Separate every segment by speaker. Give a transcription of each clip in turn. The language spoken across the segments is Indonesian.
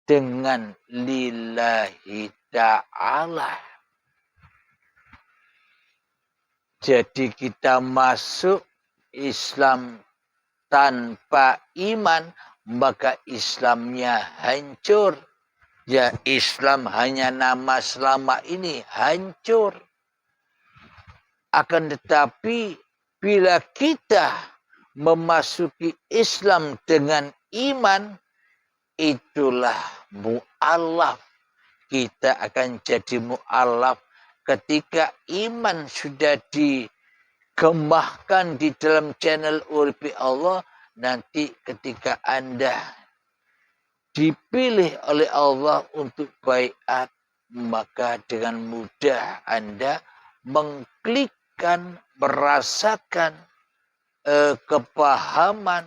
Speaker 1: dengan lillahi ta'ala. Jadi kita masuk Islam tanpa iman, maka Islamnya hancur. Ya, Islam hanya nama selama ini hancur. Akan tetapi bila kita memasuki Islam dengan iman, itulah mu'alaf. Kita akan jadi mu'alaf ketika iman sudah dikembangkan di dalam channel Uripi Allah. Nanti ketika Anda dipilih oleh Allah untuk baiat, maka dengan mudah Anda mengklikkan, merasakan kepahaman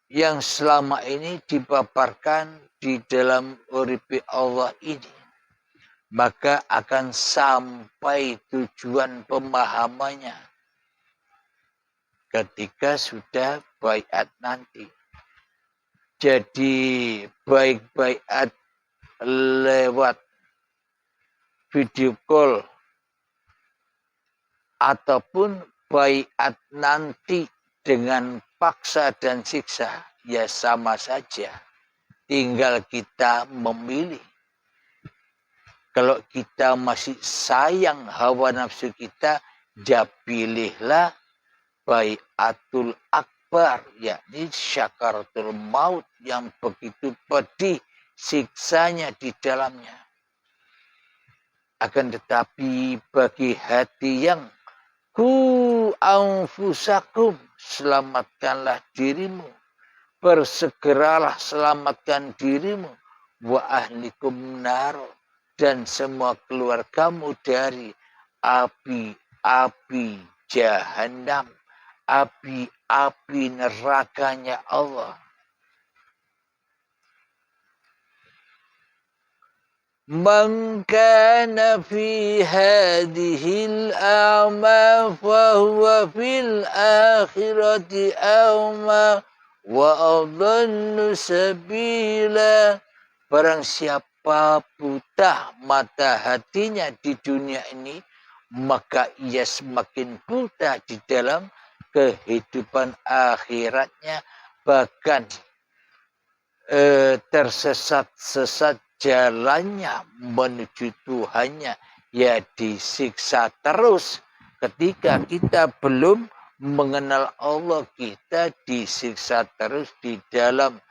Speaker 1: yang selama ini dipaparkan di dalam Uripi Allah ini. Maka akan sampai tujuan pemahamannya ketika sudah baiat nanti. Jadi baik baiat lewat video call ataupun baiat nanti dengan paksa dan siksa, ya sama saja. Tinggal kita memilih. Kalau kita masih sayang hawa nafsu kita, ya pilihlah baiatul akbar, yakni syakaratul maut yang begitu pedih siksanya di dalamnya. Akan tetapi bagi hati yang ku anfusakum, selamatkanlah dirimu, bersegeralah selamatkan dirimu, wa ahlikum naro, dan semua keluargamu dari api-api jahanam, api-api nerakanya Allah. Man kana fi hadhil a'ma fahuwa fil akhirati a'ma wa adallu sabila. Barang siapa buta mata hatinya di dunia ini, maka ia semakin buta di dalam kehidupan akhiratnya, bahkan tersesat-sesat jalannya menuju Tuhannya, ya disiksa terus. Ketika kita belum mengenal Allah, kita disiksa terus di dalam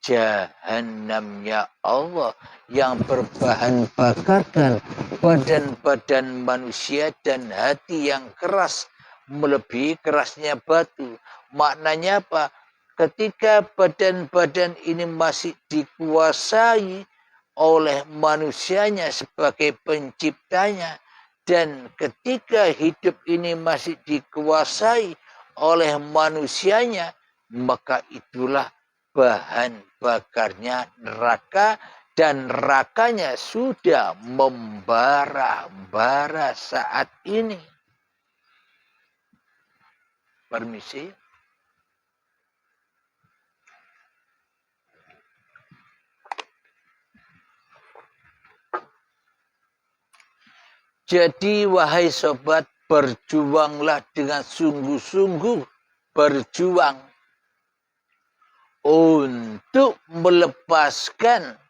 Speaker 1: jahanamnya Allah yang berbahan bakarkan badan-badan manusia dan hati yang keras melebihi kerasnya batu. Maknanya apa? Ketika badan-badan ini masih dikuasai oleh manusianya sebagai penciptanya, dan ketika hidup ini masih dikuasai oleh manusianya, maka itulah bahan bakarnya neraka, dan nerakanya sudah membara-bara saat ini. Permisi. Jadi wahai sobat, berjuanglah dengan sungguh-sungguh, berjuang untuk melepaskan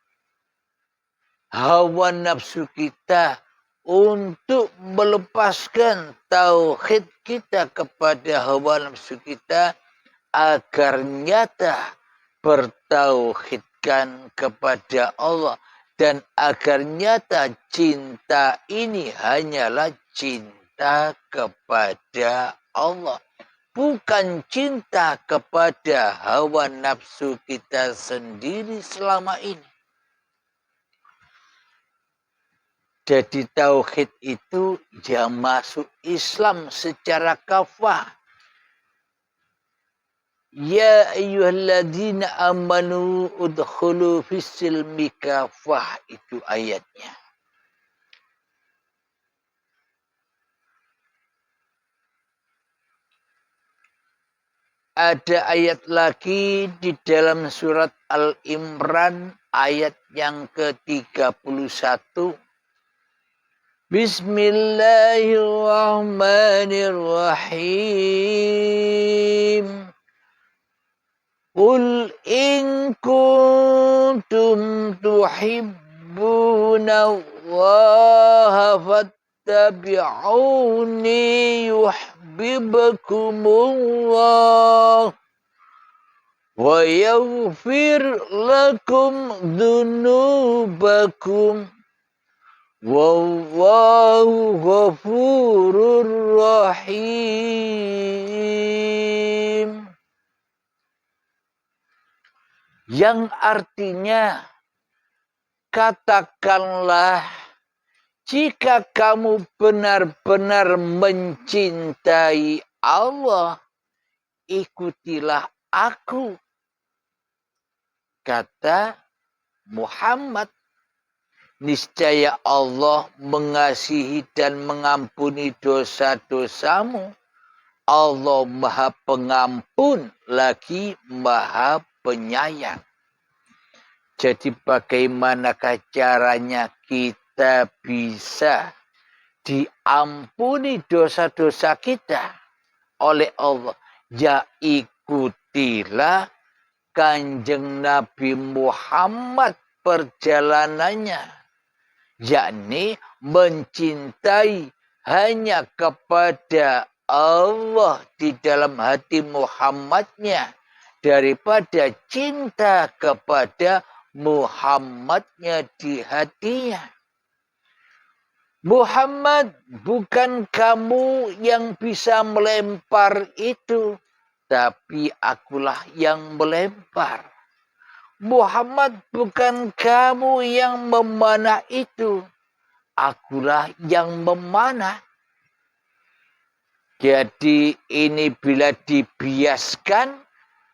Speaker 1: hawa nafsu kita, untuk melepaskan tauhid kita kepada hawa nafsu kita, agar nyata bertauhidkan kepada Allah, dan agar nyata cinta ini hanyalah cinta kepada Allah, bukan cinta kepada hawa nafsu kita sendiri selama ini. Jadi tauhid itu dia masuk Islam secara kafah. Ya ayyuhalladzina amanu udkhulu fis-silmi kafah, itu ayatnya. Ada ayat lagi di dalam surat Al-Imran ayat yang ke-31. Bismillahirrahmanirrahim. Qul in kuntum tuhibbuna Allah fattabi'uni yuhibbukumullah wa yaghfir lakum dhunubakum wallahu ghafurur rahim. Yang artinya, katakanlah, jika kamu benar-benar mencintai Allah, ikutilah aku. Kata Muhammad, niscaya Allah mengasihi dan mengampuni dosa-dosamu. Allah Maha Pengampun lagi Maha Penyayang. Jadi bagaimanakah caranya kita bisa diampuni dosa-dosa kita oleh Allah? Ya ikutilah Kanjeng Nabi Muhammad perjalanannya, yakni mencintai hanya kepada Allah di dalam hati Muhammadnya, daripada cinta kepada Muhammadnya di hatinya. Muhammad, bukan kamu yang bisa melempar itu, tapi akulah yang melempar. Muhammad, bukan kamu yang memanah itu, akulah yang memanah. Jadi ini bila dibiaskan,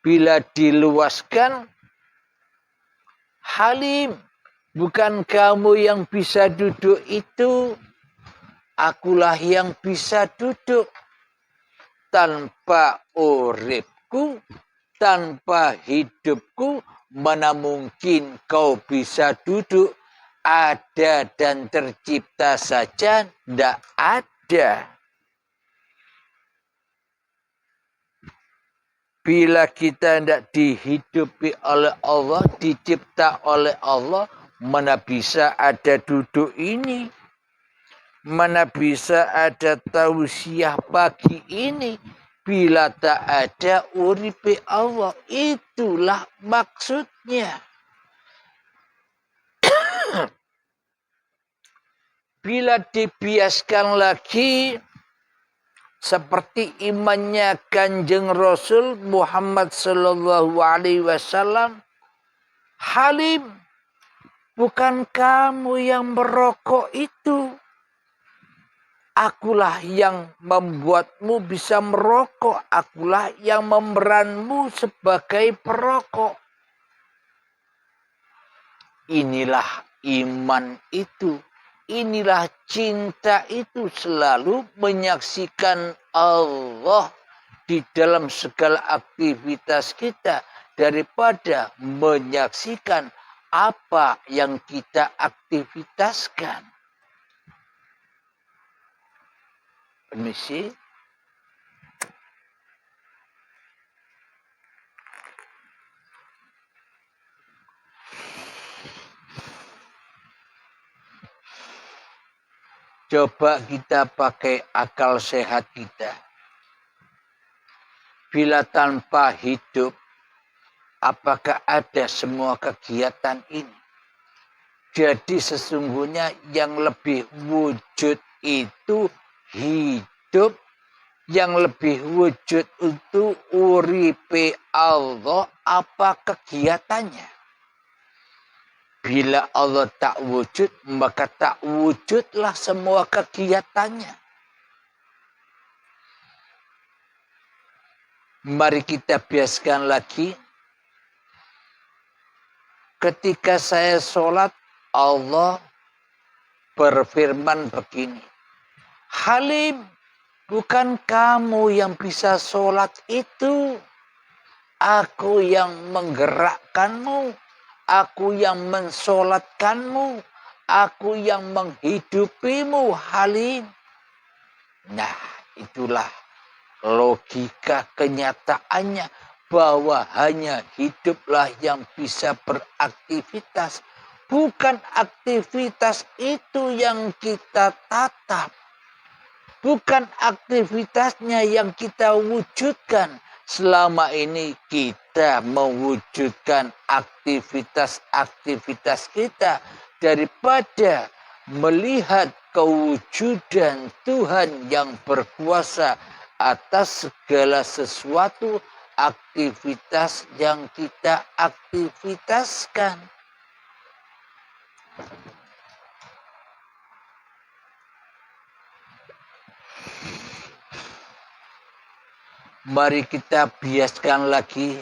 Speaker 1: bila diluaskan, Halim, bukan kamu yang bisa duduk itu, akulah yang bisa duduk. Tanpa uripku, tanpa hidupku, mana mungkin kau bisa duduk? Ada dan tercipta saja, tidak ada. Bila kita tidak dihidupi oleh Allah, dicipta oleh Allah, mana bisa ada duduk ini? Mana bisa ada tausiah pagi ini? Bila tak ada uripi Allah. Itulah maksudnya. Bila dibiaskan lagi, seperti imannya Kanjeng Rasul Muhammad sallallahu alaihi wasallam, Halim, bukan kamu yang merokok itu, akulah yang membuatmu bisa merokok, akulah yang memeranmu sebagai perokok. Inilah iman itu. Inilah cinta itu, selalu menyaksikan Allah di dalam segala aktivitas kita daripada menyaksikan apa yang kita aktivitaskan. Permisi. Coba kita pakai akal sehat kita. Bila tanpa hidup, apakah ada semua kegiatan ini? Jadi sesungguhnya yang lebih wujud itu hidup. Yang lebih wujud itu uripe Allah, apa kegiatannya? Bila Allah tak wujud, maka tak wujudlah semua kegiatannya. Mari kita biaskan lagi. Ketika saya sholat, Allah berfirman begini. Halim, bukan kamu yang bisa sholat itu. Aku yang menggerakkanmu. Aku yang mensolatkanmu. Aku yang menghidupimu, Halim. Nah, itulah logika kenyataannya bahwa hanya hiduplah yang bisa beraktivitas. Bukan aktivitas itu yang kita tatap. Bukan aktivitasnya yang kita wujudkan. Selama ini kita mewujudkan aktivitas-aktivitas kita daripada melihat kewujudan Tuhan yang berkuasa atas segala sesuatu aktivitas yang kita aktivitaskan. Mari kita biaskan lagi.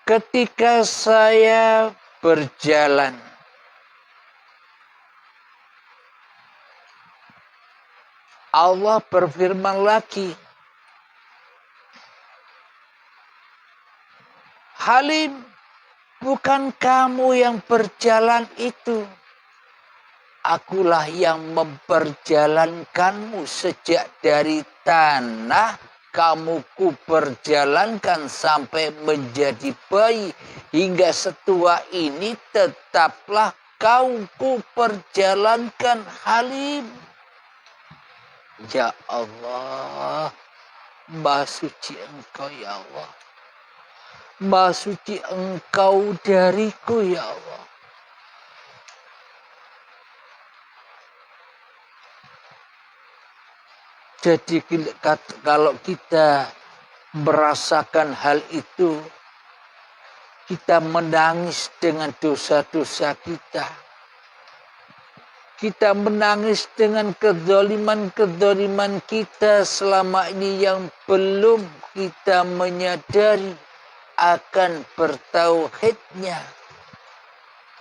Speaker 1: Ketika saya berjalan, Allah berfirman lagi, Halim, bukan kamu yang berjalan itu. Akulah yang memperjalankanmu sejak dari tanah kamu ku perjalankan sampai menjadi bayi. Hingga setua ini tetaplah kau ku perjalankan, Halim. Ya Allah, Maha Suci Engkau ya Allah. Maha Suci Engkau dariku ya Allah. Jadi kalau kita merasakan hal itu, kita menangis dengan dosa-dosa kita. Kita menangis dengan kezaliman-kezaliman kita selama ini yang belum kita menyadari akan bertauhidnya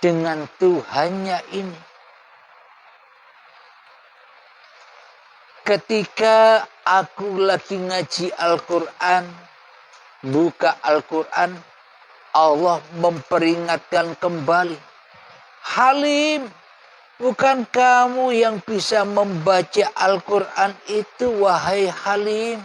Speaker 1: dengan Tuhannya ini. Ketika aku lagi ngaji Al-Quran, buka Al-Quran, Allah memperingatkan kembali. Halim, bukan kamu yang bisa membaca Al-Quran itu, wahai Halim.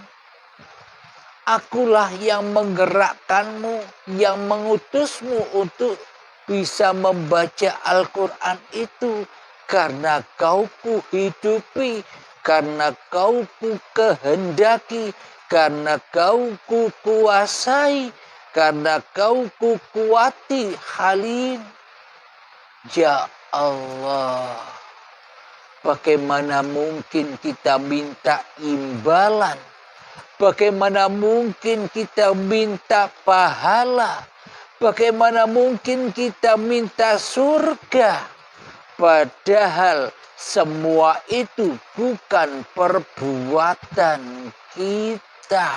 Speaker 1: Akulah yang menggerakkanmu, yang mengutusmu untuk bisa membaca Al-Quran itu. Karena kau ku hidupi, karena kau ku kehendaki, karena kau ku kuasai, karena kau ku kuati, Halim. Ya Allah, bagaimana mungkin kita minta imbalan? Bagaimana mungkin kita minta pahala? Bagaimana mungkin kita minta surga? Padahal semua itu bukan perbuatan kita.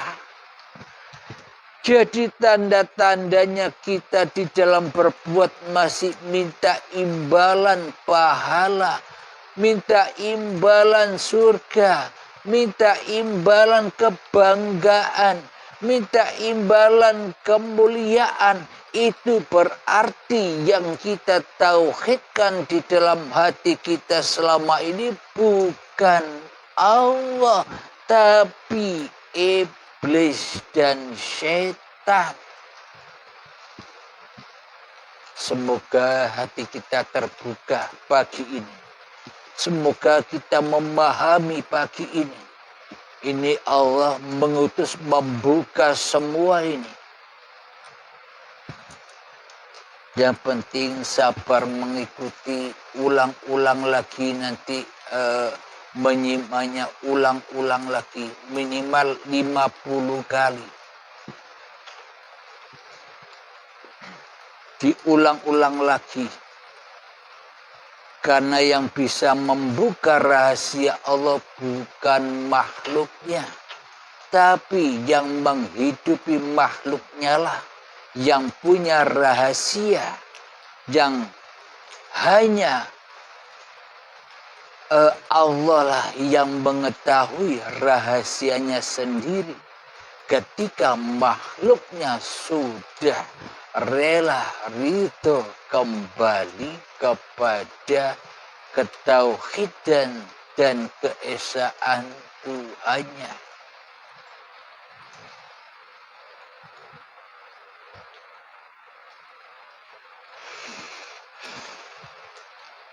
Speaker 1: Jadi tanda-tandanya kita di dalam berbuat masih minta imbalan pahala, minta imbalan surga, minta imbalan kebanggaan, minta imbalan kemuliaan. Itu berarti yang kita tauhidkan di dalam hati kita selama ini bukan Allah, tapi iblis dan syaitan. Semoga hati kita terbuka pagi ini. Semoga kita memahami pagi ini. Ini Allah mengutus membuka semua ini. Yang penting sabar mengikuti, ulang-ulang lagi nanti menyimaknya ulang-ulang lagi minimal 50 kali. Diulang-ulang lagi. Karena yang bisa membuka rahasia Allah bukan makhluknya, tapi yang menghidupi makhluknya lah yang punya rahasia yang hanya Allah lah yang mengetahui rahasianya sendiri. Ketika makhluknya sudah rela ridho kembali kepada ketauhidan dan keesaan Tuhannya.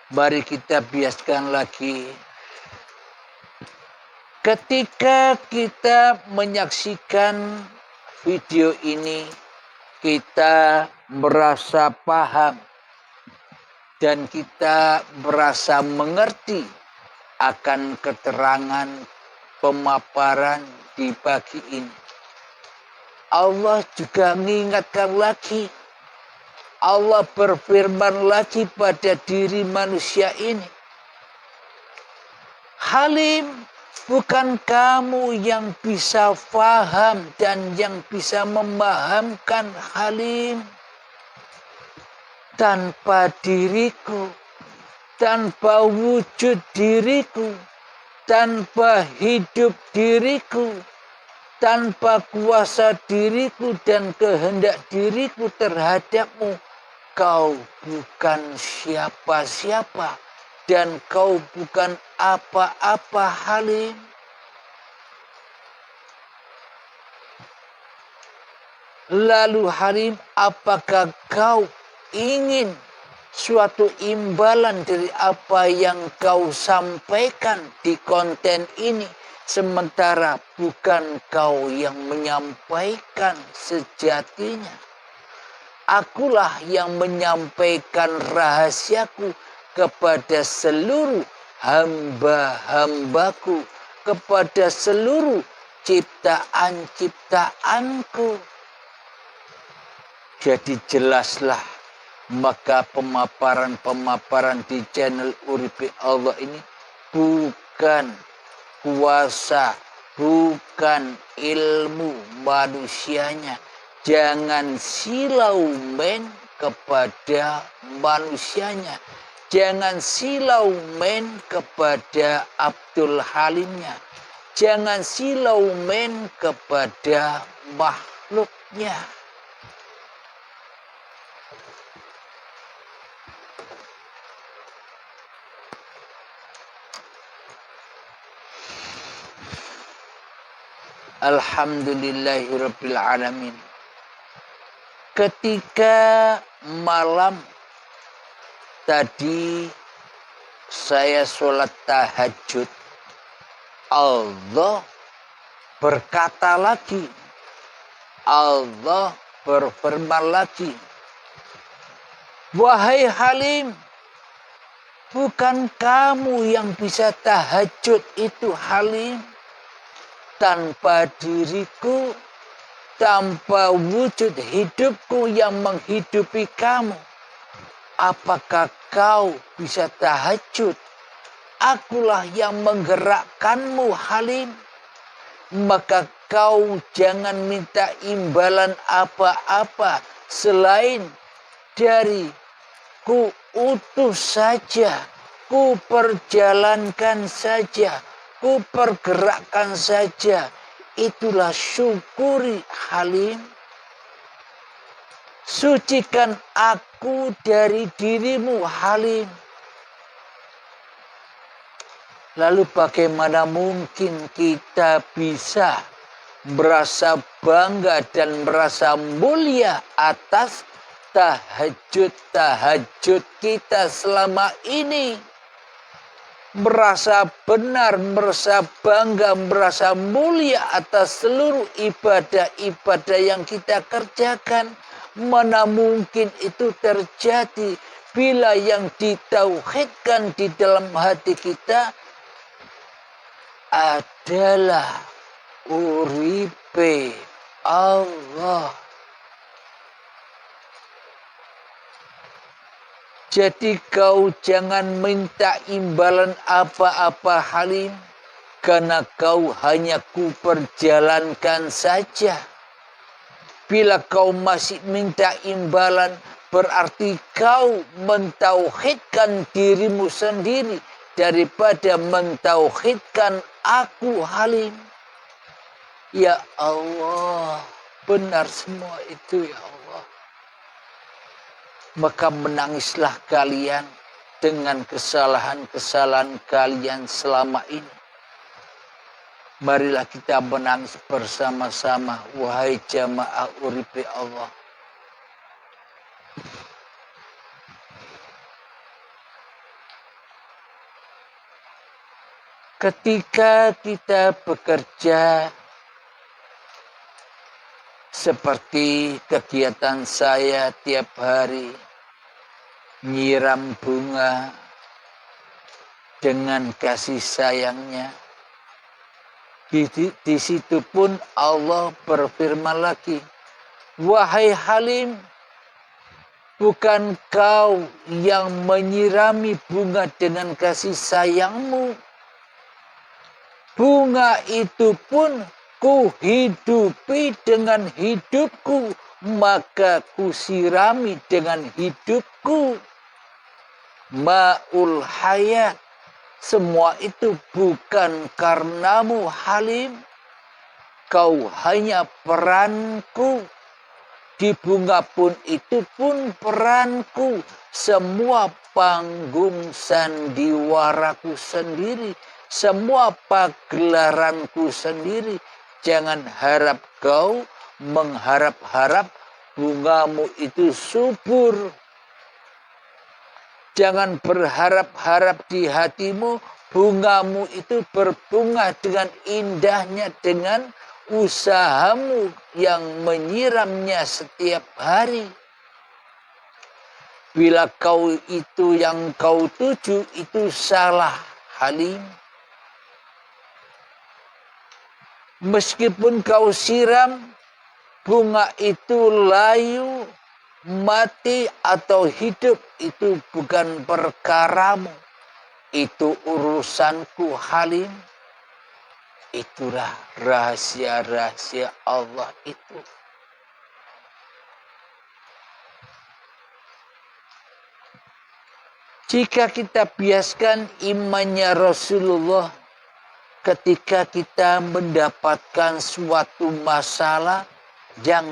Speaker 1: Mari kita biaskan lagi. Ketika kita menyaksikan video ini, kita merasa paham dan kita merasa mengerti akan keterangan pemaparan di pagi ini. Allah juga mengingatkan lagi. Allah berfirman lagi pada diri manusia ini. Halim, bukan kamu yang bisa faham dan yang bisa memahamkan Halim. Tanpa diriku, tanpa wujud diriku, tanpa hidup diriku, tanpa kuasa diriku dan kehendak diriku terhadapmu, kau bukan siapa-siapa dan kau bukan apa-apa Halim. Lalu Halim, apakah kau ingin suatu imbalan dari apa yang kau sampaikan di konten ini, sementara bukan kau yang menyampaikan sejatinya? Akulah yang menyampaikan rahasiaku kepada seluruh hamba-hambaku, kepada seluruh ciptaan-ciptaanku. Jadi jelaslah, maka pemaparan-pemaparan di channel Uripi Allah ini bukan kuasa, bukan ilmu manusianya. Jangan silau main kepada manusianya. Jangan silau main kepada Abdul Halimnya. Jangan silau main kepada makhluknya. Alhamdulillahirabbil alamin. Ketika malam tadi saya sholat tahajud, Allah berkata lagi, Allah berfirman lagi, wahai Halim, bukan kamu yang bisa tahajud itu Halim. Tanpa diriku, tanpa wujud hidupku yang menghidupi kamu, apakah kau bisa tahajud? Akulah yang menggerakkanmu Halim. Maka kau jangan minta imbalan apa-apa selain dari ku utus saja, ku perjalankan saja, ku pergerakkan saja. Itulah syukuri Halim. Sucikan aku dari dirimu Halim. Lalu bagaimana mungkin kita bisa merasa bangga dan merasa mulia atas tahajud-tahajud kita selama ini? Merasa benar, merasa bangga, merasa mulia atas seluruh ibadah-ibadah yang kita kerjakan. Mana mungkin itu terjadi bila yang ditauhidkan di dalam hati kita adalah uripe Allah. Jadi kau jangan minta imbalan apa-apa Halim, karena kau hanya ku perjalankan saja. Bila kau masih minta imbalan, berarti kau mentauhidkan dirimu sendiri daripada mentauhidkan aku Halim. Ya Allah, benar semua itu ya Allah. maka menangislah kalian dengan kesalahan-kesalahan kalian selama ini. Marilah kita menangis bersama-sama, wahai jamaah uripe Allah. Ketika kita bekerja seperti kegiatan saya tiap hari, nyiram bunga dengan kasih sayangnya, di situ pun Allah berfirman lagi, wahai Halim, bukan kau yang menyirami bunga dengan kasih sayangmu. Bunga itu pun ku hidupi dengan hidupku, maka ku sirami dengan hidupku. Ma'ul hayat. Semua itu bukan karenamu Halim. Kau hanya peranku. Di bunga pun itu pun peranku. Semua panggung sandiwaraku sendiri. Semua pagelaranku sendiri. Jangan harap kau mengharap-harap bungamu itu subur. Jangan berharap-harap di hatimu bungamu itu berbunga dengan indahnya, dengan usahamu yang menyiramnya setiap hari. Bila kau itu yang kau tuju itu salah, Halim. Meskipun kau siram, bunga itu layu, mati atau hidup, itu bukan perkaramu. Itu urusanku Halim. Itulah rahasia-rahasia Allah itu. Jika kita biaskan imannya Rasulullah, ketika kita mendapatkan suatu masalah yang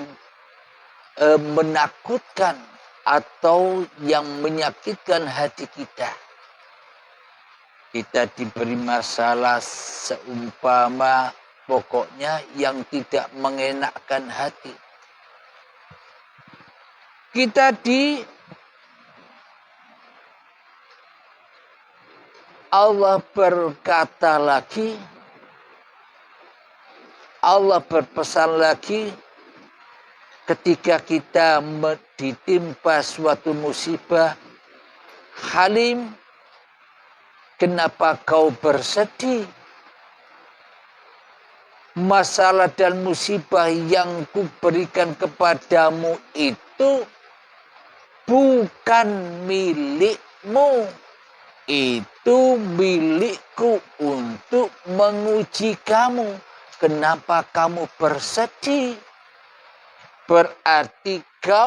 Speaker 1: menakutkan atau yang menyakitkan hati kita. Kita diberi masalah seumpama pokoknya yang tidak mengenakkan hati. Kita Allah berkata lagi, Allah berpesan lagi, ketika kita ditimpa suatu musibah, Halim, kenapa kau bersedih? Masalah dan musibah yang kuberikan kepadamu itu bukan milikmu. Itu milikku untuk menguji kamu. Kenapa kamu bersedih? Berarti kau